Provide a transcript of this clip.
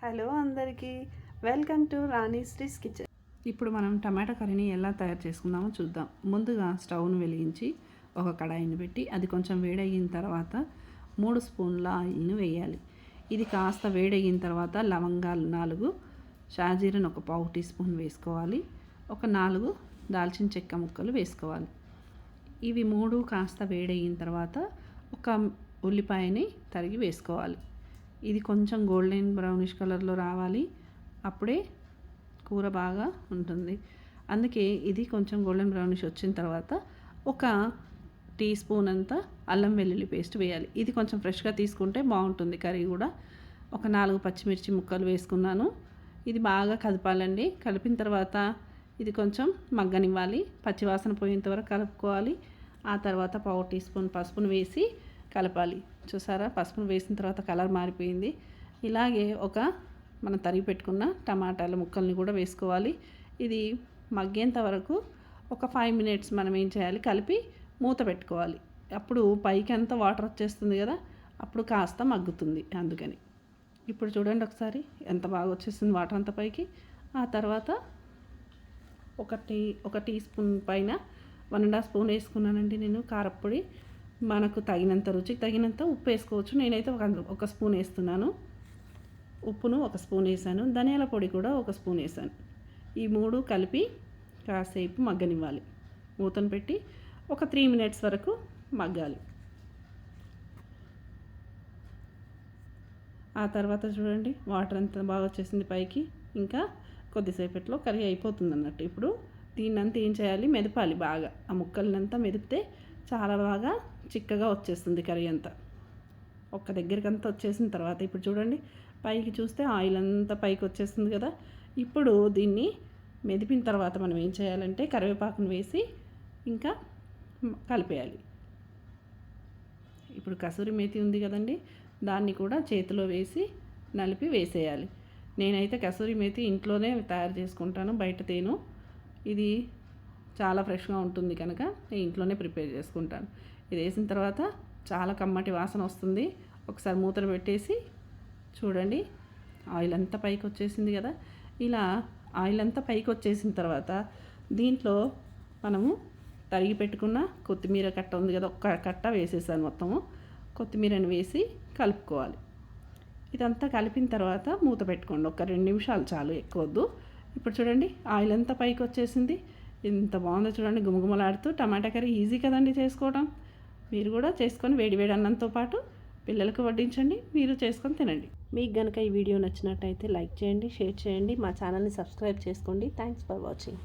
Hello అందరికీ, welcome to రాణీశ్రీస్ kitchen. ఇప్పుడు మనం టమాటా కర్రీని ఎలా తయారు చేసుకుందామో చూద్దాం. ముందుగా స్టవ్ను వెలిగించి ఒక కడాయిని పెట్టి అది కొంచెం వేడయిన తర్వాత 3 స్పూన్ల ఆయిల్ని వేయాలి. ఇది కాస్త వేడయిన తర్వాత లవంగాలు 4, షాజీరాను ఒక పావు టీ స్పూన్ వేసుకోవాలి. ఒక 4 దాల్చిన చెక్క ముక్కలు వేసుకోవాలి. ఇవి 3 కాస్త వేడయిన తర్వాత ఒక ఉల్లిపాయని తరిగి వేసుకోవాలి. ఇది కొంచెం గోల్డెన్ బ్రౌనిష్ కలర్లో రావాలి, అప్పుడే కూర బాగా ఉంటుంది. అందుకే ఇది కొంచెం గోల్డెన్ బ్రౌనిష్ వచ్చిన తర్వాత ఒక టీ స్పూన్ అంతా అల్లం వెల్లుల్లి పేస్ట్ వేయాలి. ఇది కొంచెం ఫ్రెష్గా తీసుకుంటే బాగుంటుంది కర్రీ కూడా. ఒక 4 పచ్చిమిర్చి ముక్కలు వేసుకున్నాను. ఇది బాగా కదపాలండి. కలిపిన తర్వాత ఇది కొంచెం మగ్గనివ్వాలి. పచ్చివాసన పోయేంత వరకు కలుపుకోవాలి. ఆ తర్వాత పావు టీ స్పూన్ పసుపును వేసి కలపాలి. చూసారా, పసుపును వేసిన తర్వాత కలర్ మారిపోయింది. ఇలాగే మనం తరిగి పెట్టుకున్న టమాటాల ముక్కల్ని కూడా వేసుకోవాలి. ఇది మగ్గేంత వరకు ఒక 5 మినిట్స్ మనం ఏం చేయాలి, కలిపి మూత పెట్టుకోవాలి. అప్పుడు పైకి అంతా వాటర్ వచ్చేస్తుంది కదా, అప్పుడు కాస్త మగ్గుతుంది. అందుకని ఇప్పుడు చూడండి ఒకసారి ఎంత బాగా వచ్చేస్తుంది వాటర్ అంతా పైకి. ఆ తర్వాత ఒక టీ స్పూన్ పైన 1.5 స్పూన్ వేసుకున్నానండి నేను కారప్పొడి. మనకు తగినంత, రుచికి తగినంత ఉప్పు వేసుకోవచ్చు. నేనైతే ఒక స్పూన్ వేస్తున్నాను. ఉప్పును 1 స్పూన్ వేసాను. ధనియాల పొడి కూడా 1 స్పూన్ వేసాను. ఈ 3 కలిపి కాసేపు మగ్గనివ్వాలి. మూతను పెట్టి ఒక 3 మినిట్స్ వరకు మగ్గాలి. ఆ తర్వాత చూడండి వాటర్ ఎంత బాగా వచ్చేసింది పైకి. ఇంకా కొద్దిసేపట్లో కర్రీ అయిపోతుంది అన్నట్టు. ఇప్పుడు దీన్నంతా ఏం చేయాలి, మెదపాలి బాగా. ఆ ముక్కలనంతా మెదిపితే చాలా బాగా చిక్కగా వచ్చేస్తుంది కర్రీ అంతా. ఒక్క దగ్గరికంతా వచ్చేసిన తర్వాత ఇప్పుడు చూడండి పైకి చూస్తే ఆయిల్ అంతా పైకి వచ్చేస్తుంది కదా. ఇప్పుడు దీన్ని మెదిపిన తర్వాత మనం ఏం చేయాలంటే కరివేపాకును వేసి ఇంకా కలిపేయాలి. ఇప్పుడు కసూరి మేతి ఉంది కదండి, దాన్ని కూడా చేతిలో వేసి నలిపి వేసేయాలి. నేనైతే కసూరి మేతి ఇంట్లోనే తయారు చేసుకుంటాను, బయట తేను. ఇది చాలా ఫ్రెష్గా ఉంటుంది కనుక నేను ఇంట్లోనే ప్రిపేర్ చేసుకుంటాను. ఇది వేసిన తర్వాత చాలా కమ్మటి వాసన వస్తుంది. ఒకసారి మూతను పెట్టేసి చూడండి ఆయిల్ అంతా పైకి వచ్చేసింది కదా. ఇలా ఆయిల్ అంతా పైకి వచ్చేసిన తర్వాత దీంట్లో మనము తరిగి పెట్టుకున్న కొత్తిమీర కట్ట ఉంది కదా, ఒక్క కట్ట వేసేసాను మొత్తము. కొత్తిమీరని వేసి కలుపుకోవాలి. ఇదంతా కలిపిన తర్వాత మూత పెట్టుకోండి. ఒక 2 నిమిషాలు చాలు, ఎక్కువ వద్దు. ఇప్పుడు చూడండి ఆయిల్ అంతా పైకి వచ్చేసింది. ఎంత బాగుందో చూడండి, గుమగుమలాడుతూ. టమాటా కర్రీ ఈజీ కదండి చేసుకోవడం. మీరు కూడా చేసుకొని వేడి అన్నంతో పాటు పిల్లలకు వడ్డించండి, మీరు చేసుకొని తినండి. మీకు కనుక ఈ వీడియో నచ్చినట్టయితే లైక్ చేయండి, షేర్ చేయండి, మా ఛానల్ని సబ్స్క్రైబ్ చేసుకోండి. Thanks for watching.